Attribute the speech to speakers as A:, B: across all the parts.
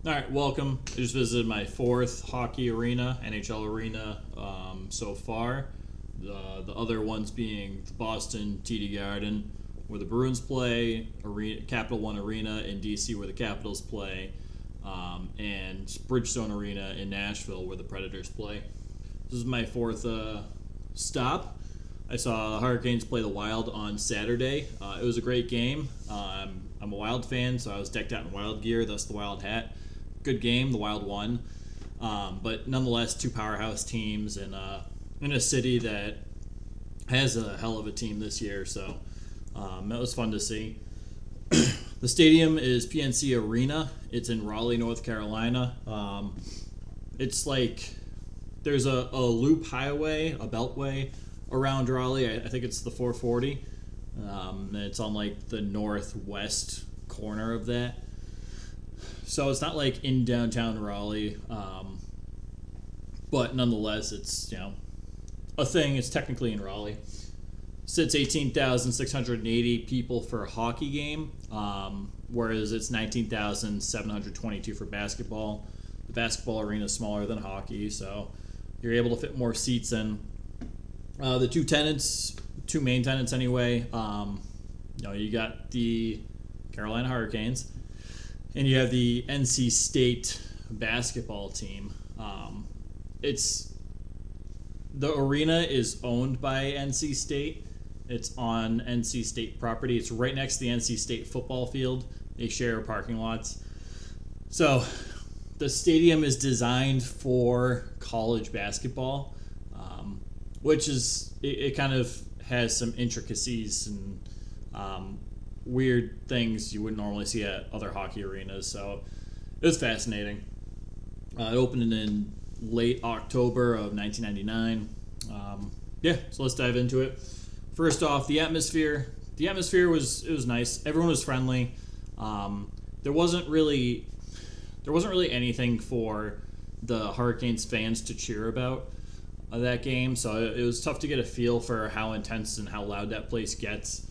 A: All right, welcome. I just visited my fourth hockey arena, NHL arena so far. The other ones being the Boston TD Garden, where the Bruins play, Capital One Arena in DC, where the Capitals play, and Bridgestone Arena in Nashville, where the Predators play. This is my fourth stop. I saw the Hurricanes play the Wild on Saturday. It was a great game. I'm a Wild fan, so I was decked out in Wild gear, thus the Wild hat. Good game. The Wild won, but nonetheless, two powerhouse teams in a city that has a hell of a team this year. So that was fun to see. The stadium is PNC Arena. It's in Raleigh, North Carolina. It's like there's a loop highway, a beltway around Raleigh. I think it's the 440. And it's on like the northwest corner of that. So it's not like in downtown Raleigh, but nonetheless, it's a thing. It's technically in Raleigh. Sits 18,680 people for a hockey game, whereas it's 19,722 for basketball. The basketball arena is smaller than hockey, so you're able to fit more seats in. The two main tenants anyway. You got the Carolina Hurricanes. And you have the NC State basketball team. The arena is owned by NC State. It's on NC State property. It's right next to the NC State football field. They share parking lots. So the stadium is designed for college basketball, which is it kind of has some intricacies and weird things you wouldn't normally see at other hockey arenas. So it was fascinating. It opened in late October of 1999. So let's dive into it. First off, the atmosphere. The atmosphere was nice. Everyone was friendly. There wasn't really anything for the Hurricanes fans to cheer about that game. So it was tough to get a feel for how intense and how loud that place gets.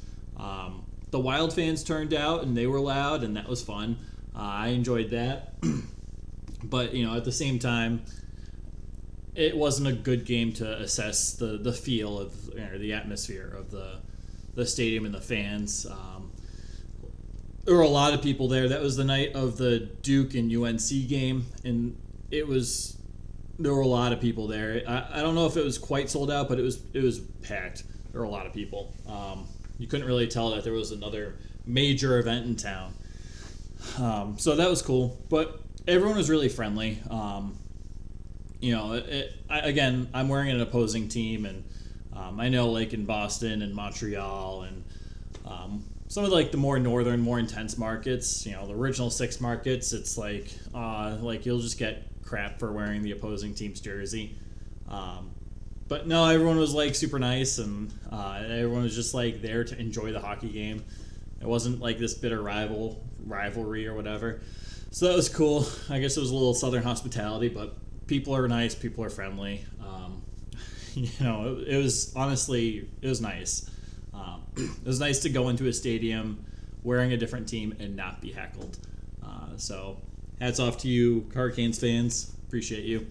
A: The Wild fans turned out and they were loud, and that was fun. I enjoyed that. But, at the same time, it wasn't a good game to assess the feel of the atmosphere of the stadium and the fans. There were a lot of people there. That was the night of the Duke and UNC game, and there were a lot of people there. I don't know if it was quite sold out, but it was packed. There were a lot of people. You couldn't really tell that there was another major event in town. So that was cool. But everyone was really friendly. Again, I'm wearing an opposing team, and I know like in Boston and Montreal and some of the more northern, more intense markets, the original six markets, it's like you'll just get crap for wearing the opposing team's jersey. But no, everyone was super nice, and everyone was just there to enjoy the hockey game. It wasn't like this bitter rivalry or whatever. So that was cool. I guess it was a little Southern hospitality, but people are nice, people are friendly. It was nice. It was nice to go into a stadium wearing a different team and not be heckled. So hats off to you, Hurricanes fans. Appreciate you.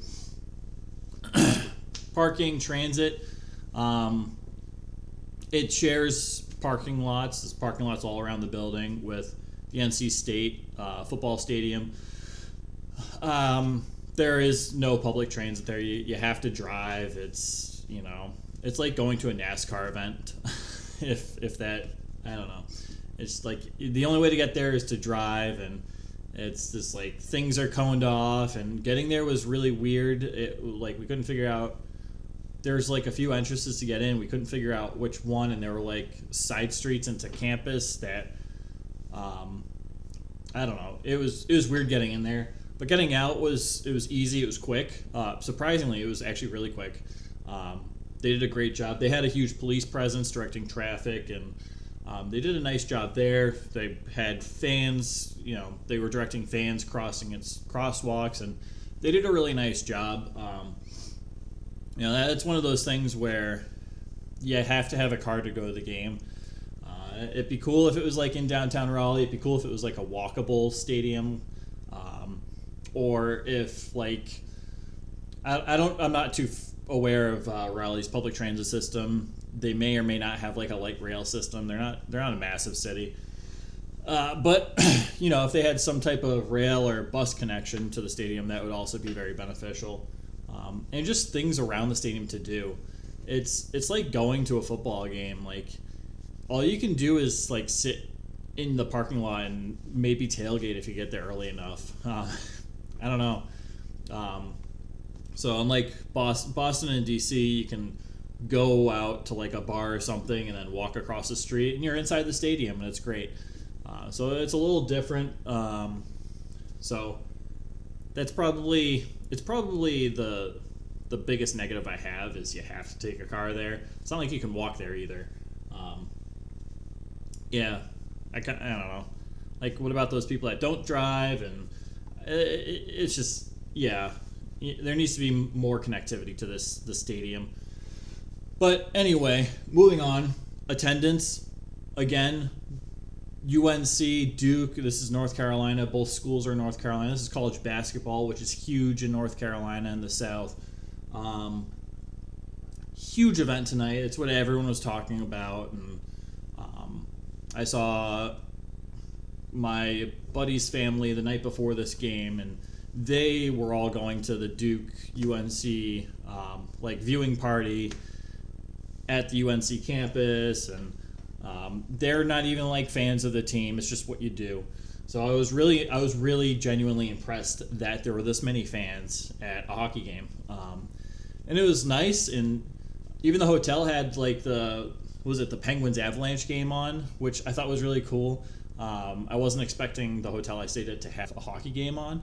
A: Parking, transit. It shares parking lots. There's parking lots all around the building with the NC State football stadium. There is no public transit there. You have to drive. It's it's like going to a NASCAR event. if that, I don't know. It's like the only way to get there is to drive, and it's just things are coned off, and getting there was really weird. We couldn't figure out. There's a few entrances to get in. We couldn't figure out which one, and there were side streets into campus that I don't know. It was weird getting in there, but getting out was easy. It was quick. Surprisingly, it was actually really quick. They did a great job. They had a huge police presence directing traffic, and they did a nice job there. They had fans. They were directing fans crossing its crosswalks, and they did a really nice job. That's one of those things where you have to have a car to go to the game. It'd be cool if it was in downtown Raleigh. It'd be cool if it was a walkable stadium. or if like I'm not too aware of Raleigh's public transit system. They may or may not have like a light rail system. They're not a massive city. But if they had some type of rail or bus connection to the stadium, that would also be very beneficial. And just things around the stadium to do. It's like going to a football game. Like, all you can do is like sit in the parking lot and maybe tailgate if you get there early enough. I don't know. So unlike Boston and DC, you can go out to like a bar or something and then walk across the street and you're inside the stadium and it's great. So it's a little different. So it's probably the biggest negative I have is you have to take a car there. It's not like you can walk there either. I don't know. Like, what about those people that don't drive? And it's just, there needs to be more connectivity to the stadium. But anyway, moving on. Attendance, again, UNC, Duke, this is North Carolina. Both schools are in North Carolina. This is college basketball, which is huge in North Carolina and the South. Huge event tonight. It's what everyone was talking about. And I saw my buddy's family the night before this game, and they were all going to the Duke UNC viewing party at the UNC campus, and they're not even like fans of the team. It's just what you do. So I was really genuinely impressed that there were this many fans at a hockey game, and it was nice. And even the hotel had like the Penguins Avalanche game on, which I thought was really cool. I wasn't expecting the hotel I stayed at to have a hockey game on.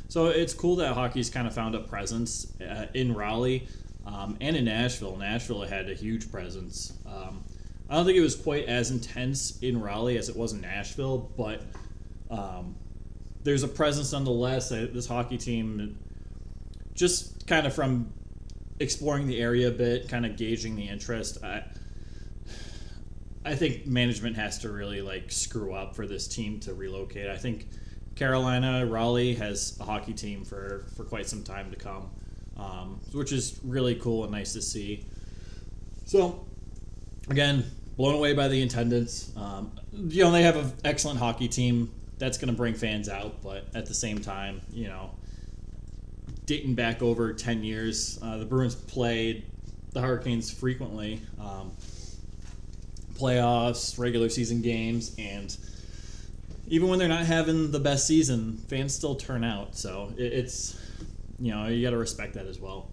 A: So it's cool that hockey's kind of found a presence in Raleigh and in Nashville. Nashville had a huge presence. I don't think it was quite as intense in Raleigh as it was in Nashville, but there's a presence nonetheless. This hockey team, just kind of from exploring the area a bit, kind of gauging the interest, I think management has to really like screw up for this team to relocate. I think Raleigh has a hockey team for quite some time to come, which is really cool and nice to see. So, again, blown away by the attendance. They have an excellent hockey team that's going to bring fans out, but at the same time, dating back over 10 years, the Bruins played the Hurricanes frequently. Playoffs, regular season games, and even when they're not having the best season, fans still turn out. So it's, you got to respect that as well.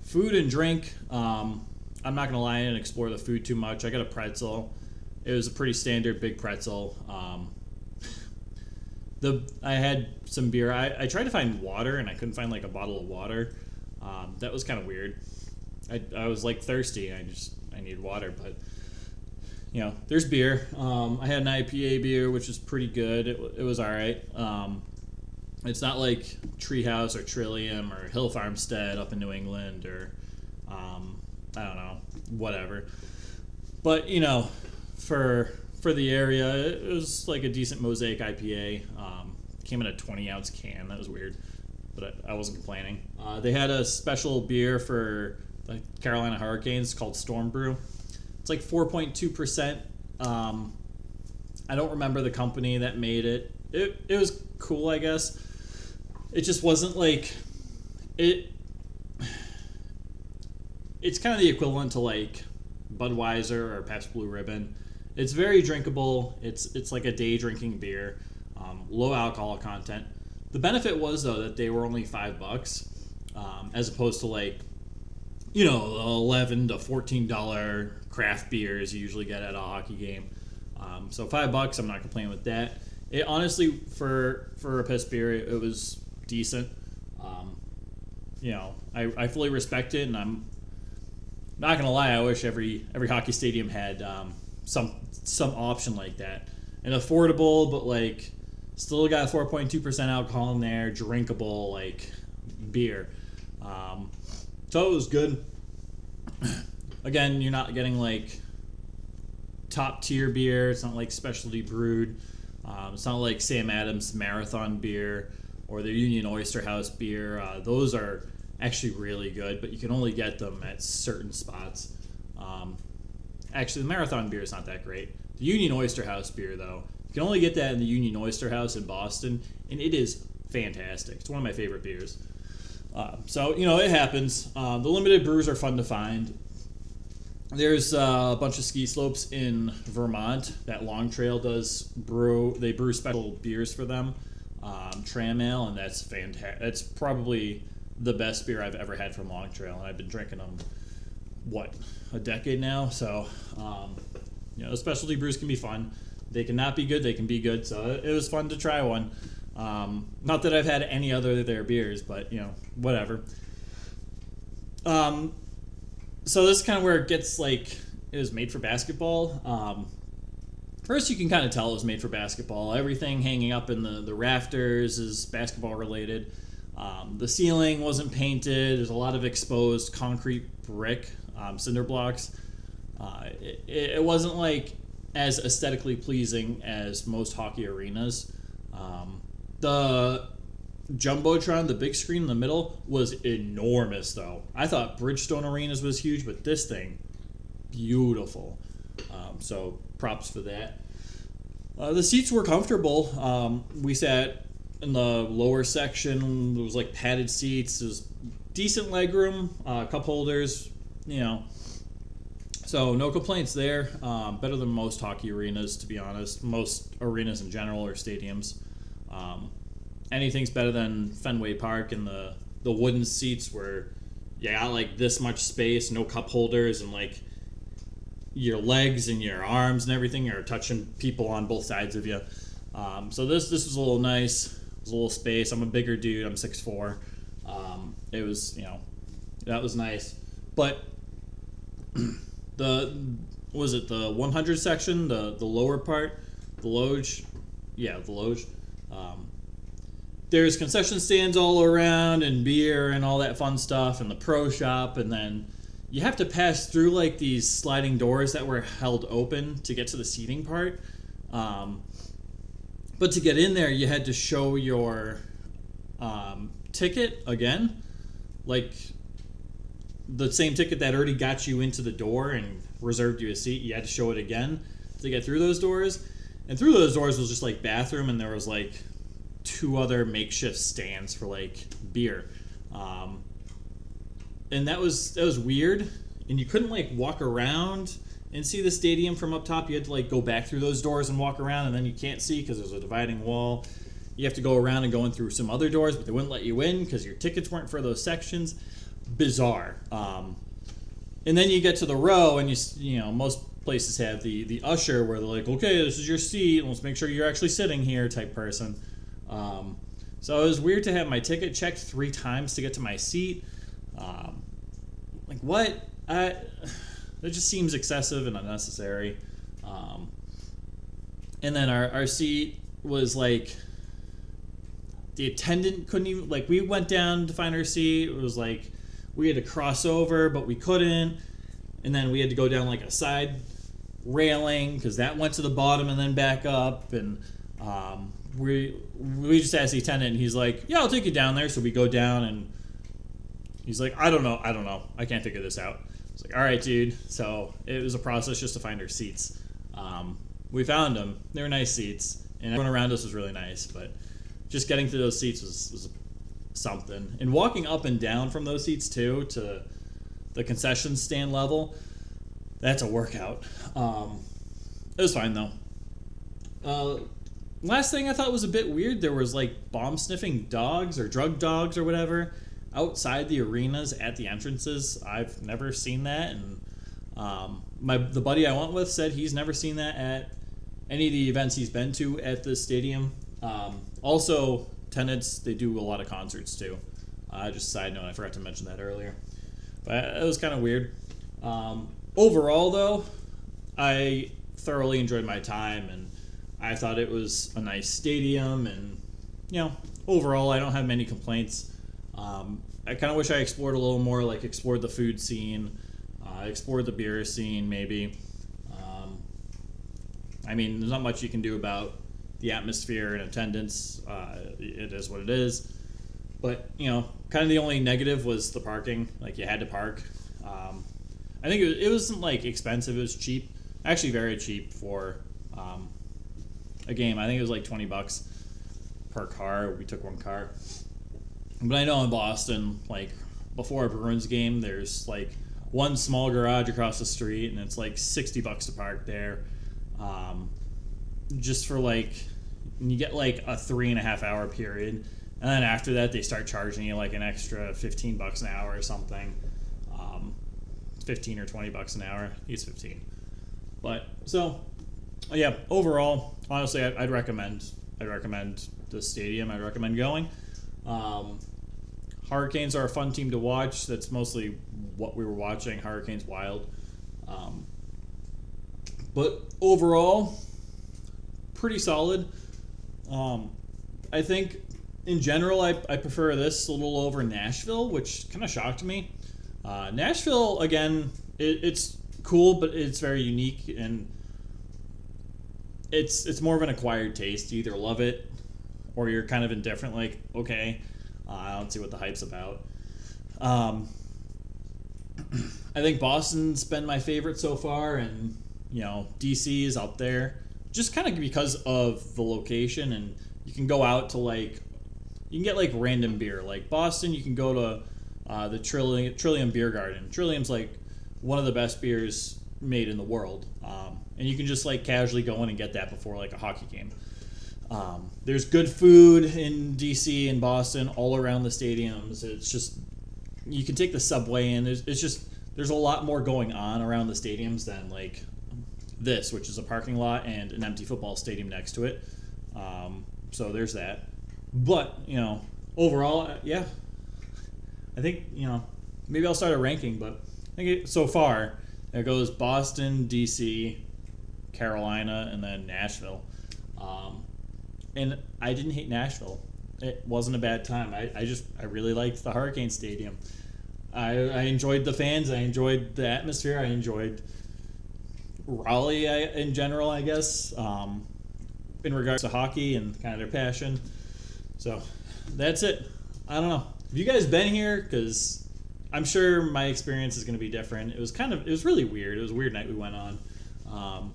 A: Food and drink, I'm not going to lie and explore the food too much. I got a pretzel. It was a pretty standard big pretzel. I had some beer. I tried to find water, and I couldn't find like a bottle of water. That was kind of weird. I was like thirsty, and I needed water, but there's beer. I had an IPA beer, which is pretty good. It was all right. It's not like Treehouse or Trillium or Hill Farmstead up in New England or I don't know, whatever. But for the area, it was like a decent Mosaic IPA. Came in a 20-ounce can. That was weird, but I wasn't complaining. They had a special beer for the Carolina Hurricanes called Storm Brew. It's like 4.2%. I don't remember the company that made it. It was cool, I guess. It just wasn't like it. It's kind of the equivalent to like Budweiser or Pabst Blue Ribbon. It's very drinkable. It's like a day drinking beer. Low alcohol content. The benefit was though that they were only $5, as opposed to like $11 to $14 craft beers you usually get at a hockey game. So $5, I'm not complaining with that. It honestly, for a piss beer, it was decent. I fully respect it, and I'm not gonna lie. I wish every hockey stadium had some option like that, and affordable, but like still got 4.2% alcohol in there, drinkable like beer. So it was good. Again, you're not getting like top tier beer. It's not like specialty brewed. It's not like Sam Adams Marathon beer or the Union Oyster House beer. Those are actually really good, but you can only get them at certain spots. Actually, the Marathon beer is not that great. The Union Oyster House beer, though, you can only get that in the Union Oyster House in Boston, and it is fantastic. It's one of my favorite beers. So, it happens. The limited brews are fun to find. There's a bunch of ski slopes in Vermont that Long Trail does brew. They brew special beers for them, Tram Ale, and that's fantastic. It's probably the best beer I've ever had from Long Trail, and I've been drinking them, a decade now? So, the specialty brews can be fun. They can not be good, they can be good, so it was fun to try one. Not that I've had any other of their beers, but, whatever. So this is kind of where it gets it was made for basketball. First, you can kind of tell it was made for basketball. Everything hanging up in the rafters is basketball related. The ceiling wasn't painted. There's a lot of exposed concrete brick, cinder blocks. It wasn't as aesthetically pleasing as most hockey arenas. The Jumbotron, the big screen in the middle, was enormous, though. I thought Bridgestone arenas was huge, but this thing, beautiful. So props for that. The seats were comfortable. We sat in the lower section. It was padded seats. There was decent legroom, cup holders, So no complaints there. Better than most hockey arenas, to be honest. Most arenas in general or stadiums. Anything's better than Fenway Park and the wooden seats where you got this much space, no cup holders, and your legs and your arms and everything are touching people on both sides of you. So this was a little nice. It was a little space. I'm a bigger dude. I'm 6'4". It was that was nice. But the 100 section, the lower part, the loge, the loge. There's concession stands all around and beer and all that fun stuff and the pro shop, and then you have to pass through these sliding doors that were held open to get to the seating part. But to get in there, you had to show your ticket again, the same ticket that already got you into the door and reserved you a seat. You had to show it again to get through those doors. And through those doors was just bathroom, and there was 2 other makeshift stands for beer. And that was weird. And you couldn't walk around and see the stadium from up top. You had to go back through those doors and walk around, and then you can't see because there's a dividing wall. You have to go around and go in through some other doors, but they wouldn't let you in because your tickets weren't for those sections. Bizarre. And then you get to the row, and most places have the usher where they're okay, this is your seat, let's make sure you're actually sitting here type person. So it was weird to have my ticket checked 3 times to get to my seat. What? It just seems excessive and unnecessary. And then our seat was the attendant couldn't even, we went down to find our seat. It was we had to cross over, but we couldn't. And then we had to go down a side railing because that went to the bottom and then back up. And we just asked the attendant, and he's yeah, I'll take you down there. So we go down, and he's I don't know. I can't figure this out. It's all right, dude. So it was a process just to find our seats. We found them. They were nice seats, and everyone around us was really nice. But just getting to those seats was something. And walking up and down from those seats, too, to the concession stand level, that's a workout. It was fine, though. Last thing I thought was a bit weird, there was bomb-sniffing dogs or drug dogs or whatever outside the arenas at the entrances. I've never seen that, and the buddy I went with said he's never seen that at any of the events he's been to at the stadium. Also, tenants, they do a lot of concerts too. Just a side note, I forgot to mention that earlier. But it was kind of weird. Overall, though, I thoroughly enjoyed my time, and I thought it was a nice stadium, and overall, I don't have many complaints. I kind of wish I explored a little more, explored the food scene, explored the beer scene, maybe. There's not much you can do about the atmosphere and attendance, it is what it is. But, kind of the only negative was the parking. Like, you had to park. I think it wasn't, like, expensive. It was cheap. Actually, very cheap for a game. I think it was, like, $20 per car. We took one car. But I know in Boston, like, before a Bruins game, there's, like, one small garage across the street, and it's, like, $60 to park there. Just for, like, you get, like, a 3.5 hour period. And then after that, they start charging you, like, an extra $15 an hour or something. 15 or $20 an hour. I think it's 15. But, so, yeah, overall, honestly, I'd recommend the stadium. I'd recommend going. Hurricanes are a fun team to watch. That's mostly what we were watching, Hurricanes Wild. But overall, pretty solid. I think in general, I prefer this a little over Nashville, which kind of shocked me. Nashville, again, it's cool, but it's very unique, and it's more of an acquired taste. You either love it or you're kind of indifferent, like, okay, I don't see what the hype's about. I think Boston's been my favorite so far, and, DC is up there. Just kind of because of the location, and you can go out to, like, you can get, like, random beer. Like, Boston, you can go to the Trillium Beer Garden. Trillium's, like, one of the best beers made in the world. And you can just, like, casually go in and get that before, like, a hockey game. There's good food in DC and Boston all around the stadiums. It's just, you can take the subway in. There's a lot more going on around the stadiums than, like, this, which is a parking lot and an empty football stadium next to it. So there's that. But, overall, yeah, I think, maybe I'll start a ranking, but I think so far it goes Boston, DC, Carolina, and then Nashville. And I didn't hate Nashville. It wasn't a bad time. I really liked the Hurricane Stadium. I enjoyed the fans. I enjoyed the atmosphere. I enjoyed Raleigh in general, I guess, in regards to hockey and kind of their passion. So that's it. I don't know. Have you guys been here? Because I'm sure my experience is going to be different. It was really weird. It was a weird night we went on.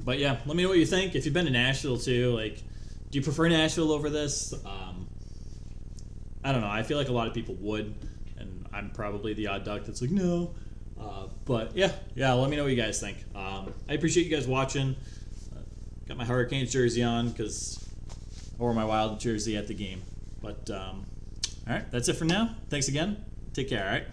A: But yeah, let me know what you think. If you've been to Nashville too, like, do you prefer Nashville over this? I don't know. I feel like a lot of people would, and I'm probably the odd duck that's like, no. But yeah, let me know what you guys think. I appreciate you guys watching. Got my Hurricanes jersey on or my Wild jersey at the game. But all right, that's it for now. Thanks again. Take care. All right.